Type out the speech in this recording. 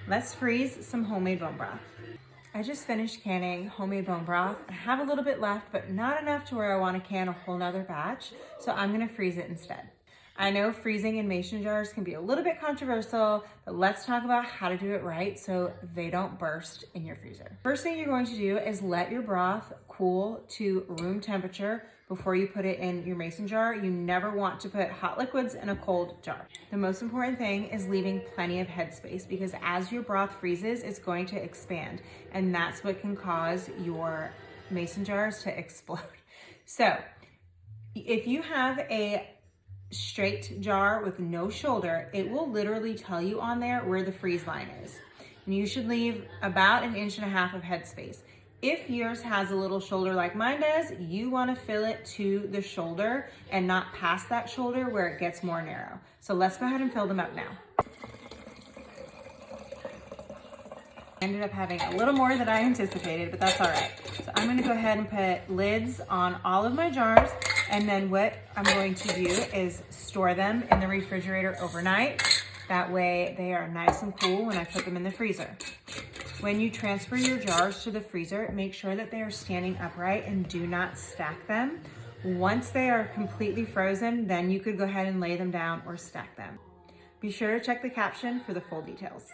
Let's freeze some homemade bone broth. I just finished canning homemade bone broth. I have a little bit left, but not enough to where I want to can a whole nother batch, so I'm gonna freeze it instead. I know freezing in mason jars can be a little bit controversial, but let's talk about how to do it right so they don't burst in your freezer. First thing you're going to do is let your broth cool to room temperature before you put it in your mason jar. You never want to put hot liquids in a cold jar. The most important thing is leaving plenty of headspace, because as your broth freezes, it's going to expand, and that's what can cause your mason jars to explode. So if you have a straight jar with no shoulder, it will literally tell you on there where the freeze line is. And you should leave about 1.5 inches of headspace. If yours has a little shoulder like mine does, you want to fill it to the shoulder and not past that shoulder where it gets more narrow. So let's go ahead and fill them up now. I ended up having a little more than I anticipated, but that's all right. So I'm gonna go ahead and put lids on all of my jars, and then what I'm going to do is store them in the refrigerator overnight. That way they are nice and cool when I put them in the freezer. When you transfer your jars to the freezer, make sure that they are standing upright and do not stack them. Once they are completely frozen, then you could go ahead and lay them down or stack them. Be sure to check the caption for the full details.